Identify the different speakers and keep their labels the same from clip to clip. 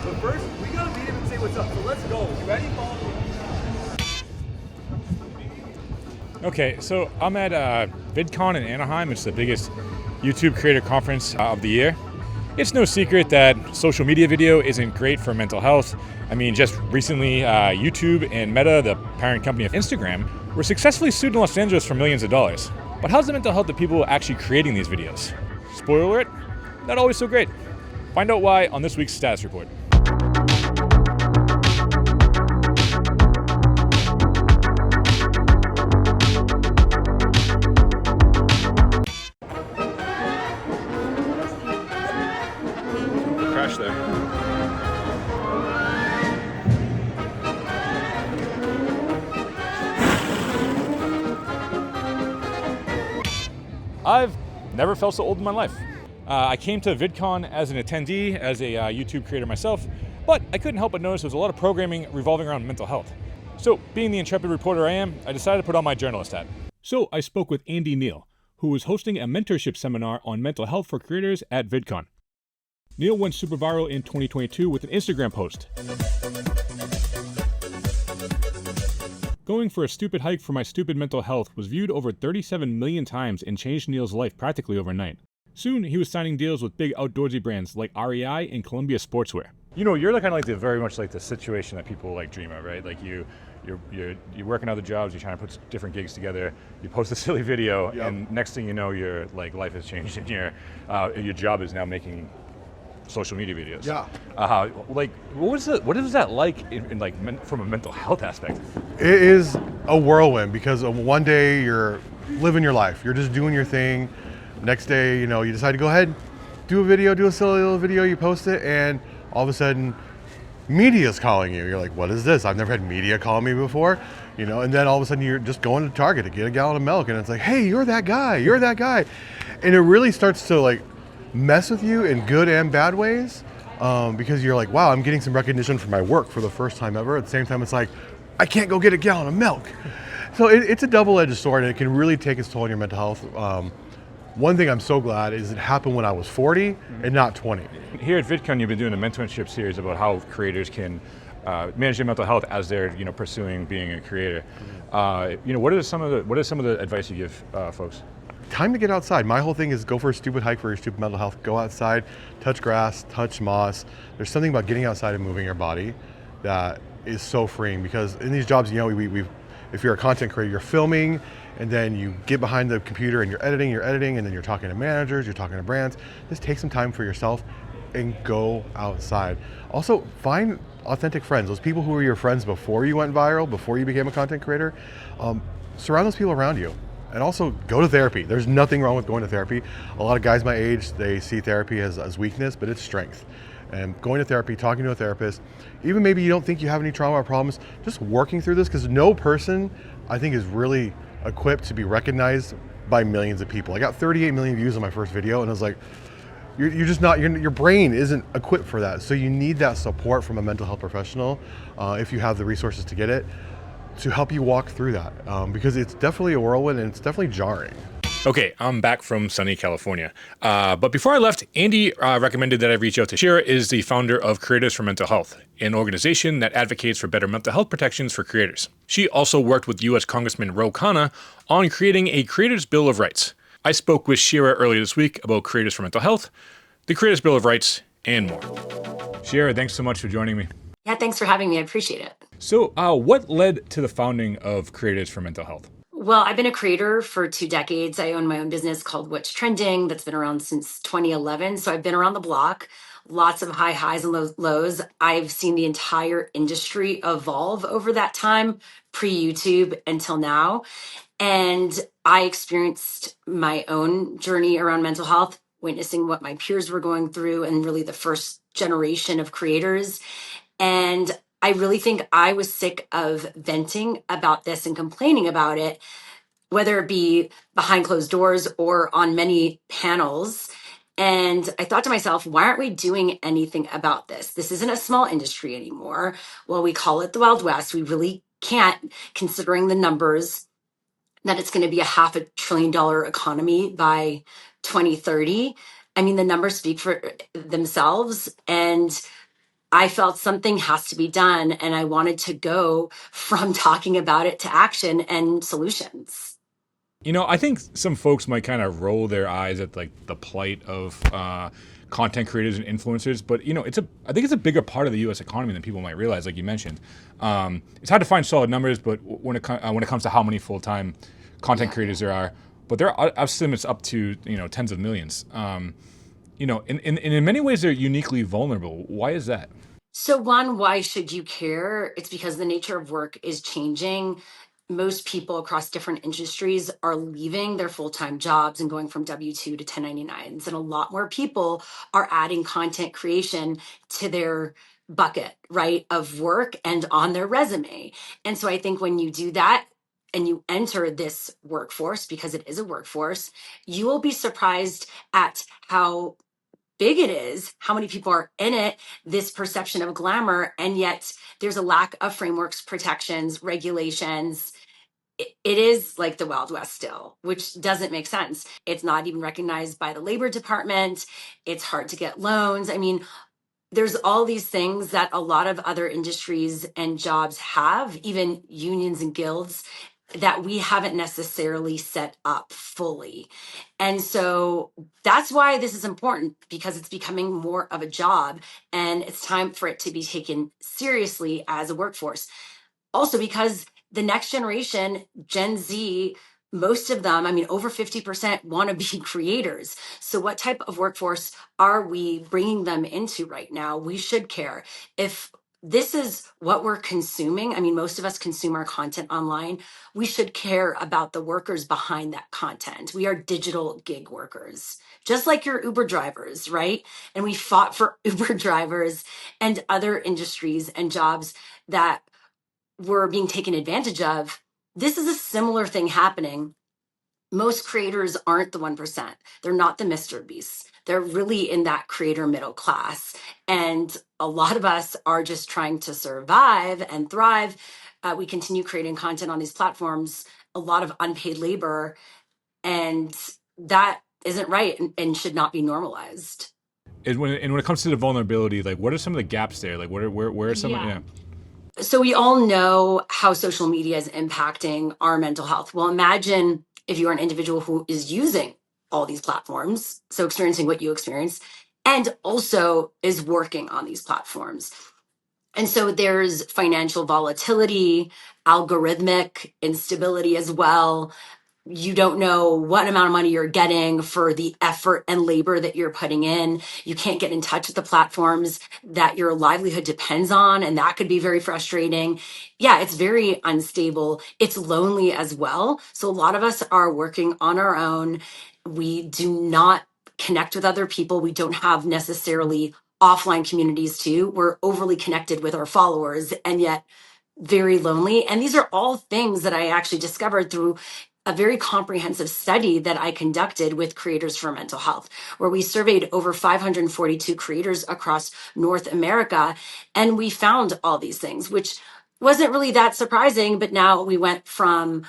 Speaker 1: But first, we gotta meet him and say what's up. So let's go. You ready? Follow me. Okay, so I'm at VidCon in Anaheim. It's the biggest YouTube creator conference of the year. It's no secret that social media video isn't great for mental health. I mean, just recently, YouTube and Meta, the parent company of Instagram, were successfully sued in Los Angeles for millions of dollars. But how's the mental health of people actually creating these videos? Spoiler alert, not always so great. Find out why on this week's status report. Crash there. I've never felt so old in my life. I came to VidCon as an attendee, as a YouTube creator myself, but I couldn't help but notice there was a lot of programming revolving around mental health. So, being the intrepid reporter I am, I decided to put on my journalist hat. So, I spoke with Neal, who was hosting a mentorship seminar on mental health for creators at VidCon. Neal went super viral in 2022 with an Instagram post. Going for a stupid hike for my stupid mental health was viewed over 37 million times and changed Neal's life practically overnight. Soon, he was signing deals with big outdoorsy brands like REI and Columbia Sportswear. You know, you're kind of like very much like the situation that people like dream of, right? Like you're working other jobs, you're trying to put different gigs together, you post a silly video, yep. And next thing you know, your life has changed and your job is now making social media videos.
Speaker 2: Yeah.
Speaker 1: What is that like from a mental health aspect?
Speaker 2: It is a whirlwind because one day you're living your life, you're just doing your thing. Next day, you decide to go ahead, do a silly little video, you post it, and all of a sudden, media's calling you. You're like, what is this? I've never had media call me before, and then all of a sudden you're just going to Target to get a gallon of milk, and it's like, hey, you're that guy. And it really starts to mess with you in good and bad ways, because you're like, wow, I'm getting some recognition for my work for the first time ever. At the same time, it's like, I can't go get a gallon of milk. So it's a double-edged sword, and it can really take its toll on your mental health. One thing I'm so glad is it happened when I was 40 and not 20.
Speaker 1: Here at VidCon, you've been doing a mentorship series about how creators can manage their mental health as they're pursuing being a creator. What is some of the advice you give folks?
Speaker 2: Time to get outside. My whole thing is go for a stupid hike for your stupid mental health. Go outside, touch grass, touch moss. There's something about getting outside and moving your body that is so freeing, because in these jobs, if you're a content creator, you're filming, and then you get behind the computer and you're editing, and then you're talking to managers, you're talking to brands. Just take some time for yourself and go outside. Also, find authentic friends, those people who were your friends before you went viral, before you became a content creator. Surround those people around you. And also go to therapy. There's nothing wrong with going to therapy. A lot of guys my age, they see therapy as weakness, but it's strength. And going to therapy, talking to a therapist, even maybe you don't think you have any trauma or problems, just working through this, because no person, I think, is really equipped to be recognized by millions of people. I got 38 million views on my first video, and I was like, you're just not, your brain isn't equipped for that. So you need that support from a mental health professional, if you have the resources to get it, to help you walk through that, because it's definitely a whirlwind and it's definitely jarring.
Speaker 1: Okay, I'm back from sunny California. But before I left, Andy recommended that I reach out to Shira. Is the founder of Creators for Mental Health, an organization that advocates for better mental health protections for creators. She also worked with U.S. Congressman Ro Khanna on creating a Creators Bill of Rights. I spoke with Shira earlier this week about Creators for Mental Health, the Creators Bill of Rights, and more. Shira, thanks so much for joining me.
Speaker 3: Yeah, thanks for having me. I appreciate it.
Speaker 1: So what led to the founding of Creators for Mental Health?
Speaker 3: Well, I've been a creator for 2 decades. I own my own business called What's Trending that's been around since 2011. So I've been around the block, lots of high highs and lows. I've seen the entire industry evolve over that time, pre-YouTube until now. And I experienced my own journey around mental health, witnessing what my peers were going through and really the first generation of creators. And I really think I was sick of venting about this and complaining about it, whether it be behind closed doors or on many panels. And I thought to myself, why aren't we doing anything about this? This isn't a small industry anymore. Well, we call it the Wild West. We really can't, considering the numbers, that it's going to be a $500 billion economy by 2030. I mean, the numbers speak for themselves. And I felt something has to be done, and I wanted to go from talking about it to action and solutions.
Speaker 1: I think some folks might kind of roll their eyes at like the plight of content creators and influencers, but I think it's a bigger part of the U.S. economy than people might realize. Like you mentioned, it's hard to find solid numbers, but when it comes to how many full time content creators there are, but there are estimates up to tens of millions. In many ways they're uniquely vulnerable. Why is that?
Speaker 3: So, one, why should you care? It's because the nature of work is changing. Most people across different industries are leaving their full time jobs and going from W 2 to 1099s. And a lot more people are adding content creation to their bucket, right, of work and on their resume. And so I think when you do that, and you enter this workforce, because it is a workforce, you will be surprised at how big it is, how many people are in it, this perception of glamour, and yet there's a lack of frameworks, protections, regulations. It is like the Wild West still, which doesn't make sense. It's not even recognized by the Labor Department. It's hard to get loans. I mean, there's all these things that a lot of other industries and jobs have, even unions and guilds, that we haven't necessarily set up fully. And so that's why this is important, because it's becoming more of a job and it's time for it to be taken seriously as a workforce. Also, because the next generation, Gen Z, most of them, I mean, over 50% want to be creators. So, what type of workforce are we bringing them into right now? We should care. If this is what we're consuming, I mean, most of us consume our content online. We should care about the workers behind that content. We are digital gig workers, just like your Uber drivers, right? And we fought for Uber drivers and other industries and jobs that were being taken advantage of. This is a similar thing happening. Most creators aren't the 1%. They're not the Mr. Beasts. They're really in that creator middle class. And a lot of us are just trying to survive and thrive. We continue creating content on these platforms, a lot of unpaid labor, and that isn't right and should not be normalized.
Speaker 1: And when it comes to the vulnerability, like what are some of the gaps there? Like where are some? Yeah.
Speaker 3: So we all know how social media is impacting our mental health. Well, imagine if you're an individual who is using all these platforms, so experiencing what you experience, and also is working on these platforms. And so there's financial volatility, algorithmic instability as well. You don't know what amount of money you're getting for the effort and labor that you're putting in. You can't get in touch with the platforms that your livelihood depends on, and that could be very frustrating. Yeah, it's very unstable. It's lonely as well. So a lot of us are working on our own. We do not connect with other people. We don't have necessarily offline communities too. We're overly connected with our followers and yet very lonely. And these are all things that I actually discovered through a very comprehensive study that I conducted with Creators for Mental Health, where we surveyed over 542 creators across North America. And we found all these things, which wasn't really that surprising. But now we went from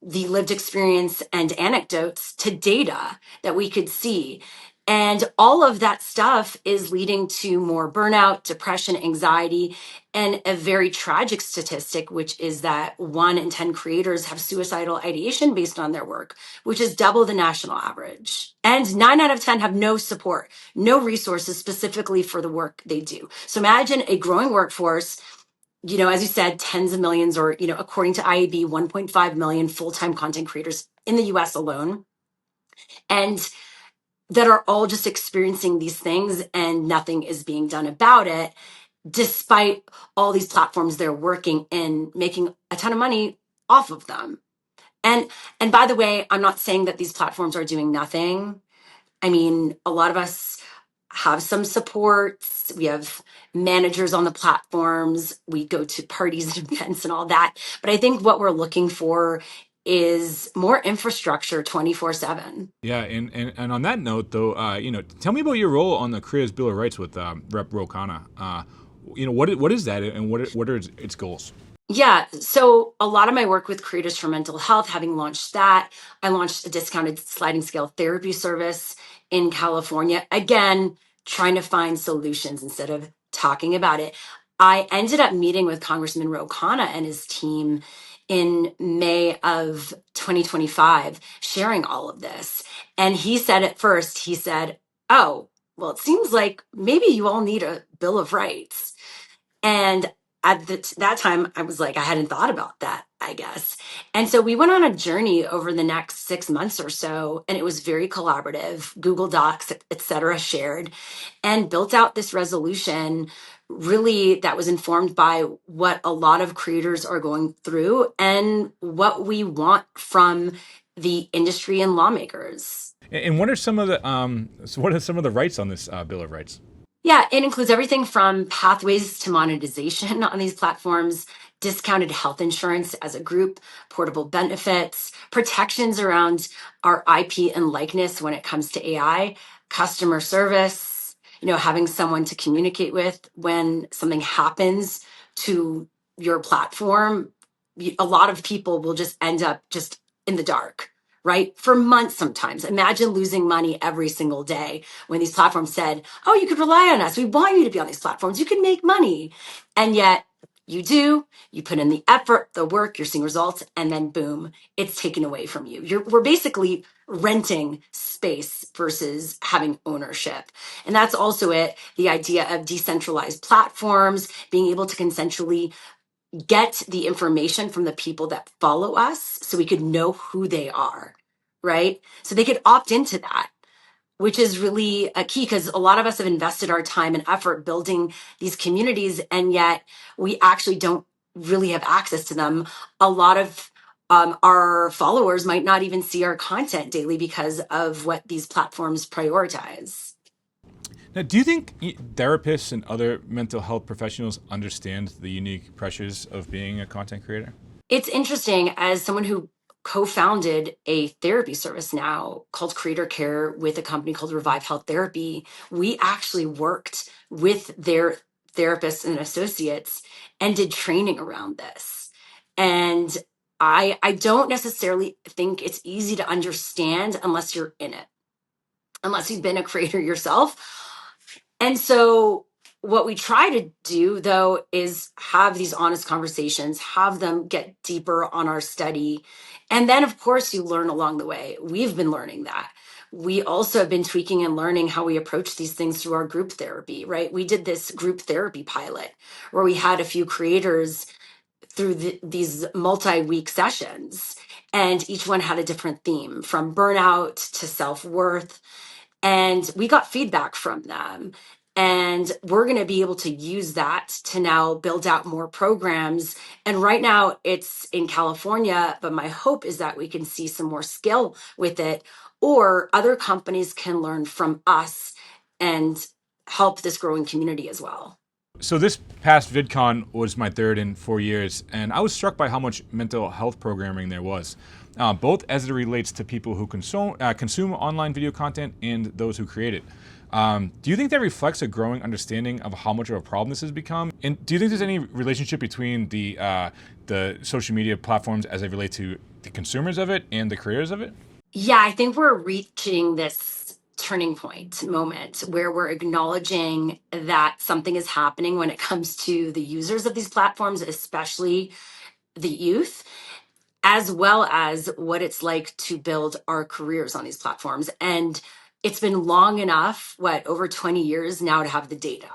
Speaker 3: the lived experience and anecdotes to data that we could see. And all of that stuff is leading to more burnout, depression, anxiety, and a very tragic statistic, which is that 1 in 10 creators have suicidal ideation based on their work, which is double the national average. And 9 out of 10 have no support, no resources specifically for the work they do. So imagine a growing workforce, as you said, tens of millions, or, according to IAB, 1.5 million full-time content creators in the US alone, and that are all just experiencing these things and nothing is being done about it, despite all these platforms they're working in, making a ton of money off of them. And by the way, I'm not saying that these platforms are doing nothing. I mean, a lot of us have some supports. We have managers on the platforms. We go to parties and events and all that. But I think what we're looking for is more infrastructure 24/7.
Speaker 1: Yeah, and on that note, though, tell me about your role on the Creators Bill of Rights with Rep. Rokana. What is that, and what are its goals?
Speaker 3: Yeah, so a lot of my work with Creators for Mental Health, having launched that, I launched a discounted sliding scale therapy service in California. Again, trying to find solutions instead of talking about it. I ended up meeting with Congressman Ro Khanna and his team in May of 2025, sharing all of this. And he said at first, he said, oh, well, it seems like maybe you all need a Bill of Rights. And at that time, I was like, I hadn't thought about that, I guess. And so we went on a journey over the next 6 months or so, and it was very collaborative, Google Docs, et cetera, shared, and built out this resolution really that was informed by what a lot of creators are going through and what we want from the industry and lawmakers.
Speaker 1: And what are some of the what are some of the rights on this Bill of Rights?
Speaker 3: Yeah, it includes everything from pathways to monetization on these platforms, discounted health insurance as a group, portable benefits, protections around our IP and likeness when it comes to AI, customer service, having someone to communicate with when something happens to your platform. A lot of people will just end up just in the dark, right? For months sometimes. Imagine losing money every single day when these platforms said, oh, you could rely on us. We want you to be on these platforms. You can make money. And yet you do, you put in the effort, the work, you're seeing results, and then boom, it's taken away from you. We're basically renting space versus having ownership. And that's also the idea of decentralized platforms, being able to consensually get the information from the people that follow us so we could know who they are, right? So they could opt into that, which is really a key because a lot of us have invested our time and effort building these communities, and yet we actually don't really have access to them. A lot of our followers might not even see our content daily because of what these platforms prioritize.
Speaker 1: Now, do you think therapists and other mental health professionals understand the unique pressures of being a content creator?
Speaker 3: It's interesting, as someone who co-founded a therapy service now called Creator Care with a company called Revive Health Therapy, we actually worked with their therapists and associates and did training around this. And I don't necessarily think it's easy to understand unless you're in it, unless you've been a creator yourself. And so what we try to do though is have these honest conversations, have them get deeper on our study. And then of course you learn along the way. We've been learning that. We also have been tweaking and learning how we approach these things through our group therapy, right? We did this group therapy pilot where we had a few creators through these multi-week sessions, and each one had a different theme, from burnout to self-worth, and we got feedback from them. And we're going to be able to use that to now build out more programs. And right now it's in California, but my hope is that we can see some more scale with it, or other companies can learn from us and help this growing community as well.
Speaker 1: So this past VidCon was my third in 4 years, and I was struck by how much mental health programming there was, both as it relates to people who consume online video content and those who create it. Do you think that reflects a growing understanding of how much of a problem this has become? And do you think there's any relationship between the social media platforms as they relate to the consumers of it and the creators of it?
Speaker 3: Yeah, I think we're reaching this turning point moment where we're acknowledging that something is happening when it comes to the users of these platforms, especially the youth, as well as what it's like to build our careers on these platforms. And it's been long enough, over 20 years now, to have the data.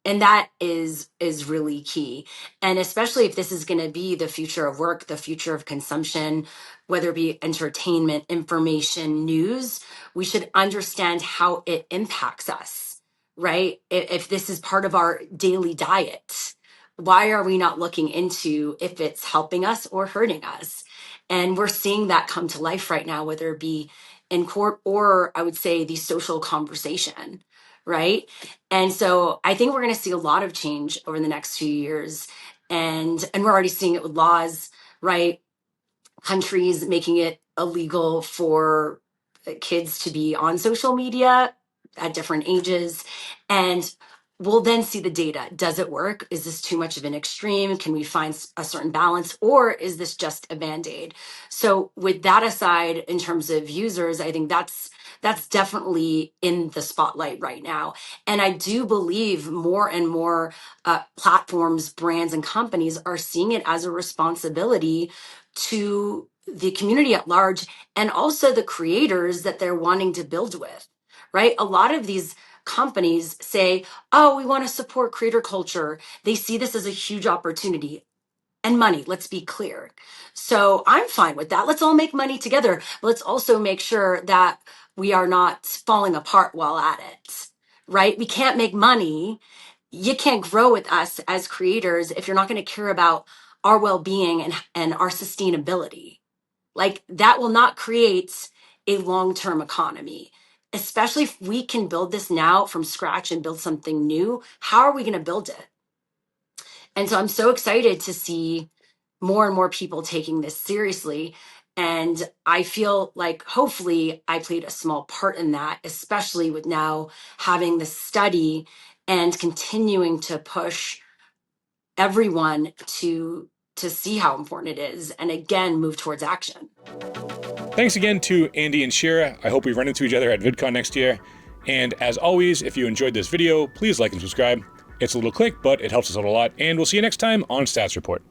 Speaker 3: And that is really key. And especially if this is going to be the future of work, the future of consumption, whether it be entertainment, information, news, we should understand how it impacts us, right? If this is part of our daily diet, why are we not looking into if it's helping us or hurting us? And we're seeing that come to life right now, whether it be in court or, I would say, the social conversation, right? And so I think we're going to see a lot of change over the next few years. And we're already seeing it with laws, right? Countries making it illegal for kids to be on social media at different ages. And we'll then see the data. Does it work? Is this too much of an extreme? Can we find a certain balance, or is this just a band-aid? So with that aside, in terms of users, I think that's definitely in the spotlight right now. And I do believe more and more platforms, brands, and companies are seeing it as a responsibility to the community at large, and also the creators that they're wanting to build with, right? A lot of these companies say, oh, we want to support creator culture. They see this as a huge opportunity and money. Let's be clear. So I'm fine with that. Let's all make money together. But let's also make sure that we are not falling apart while at it, right? We can't make money. You can't grow with us as creators if you're not going to care about our well-being and our sustainability. Like, that will not create a long-term economy, especially if we can build this now from scratch and build something new. How are we going to build it? And so I'm so excited to see more and more people taking this seriously. And I feel like hopefully I played a small part in that, especially with now having this study and continuing to push everyone to see how important it is, and again, move towards action.
Speaker 1: Thanks again to Andy and Shira. I hope we run into each other at VidCon next year. And as always, if you enjoyed this video, please like and subscribe. It's a little click, but it helps us out a lot. And we'll see you next time on Stats Report.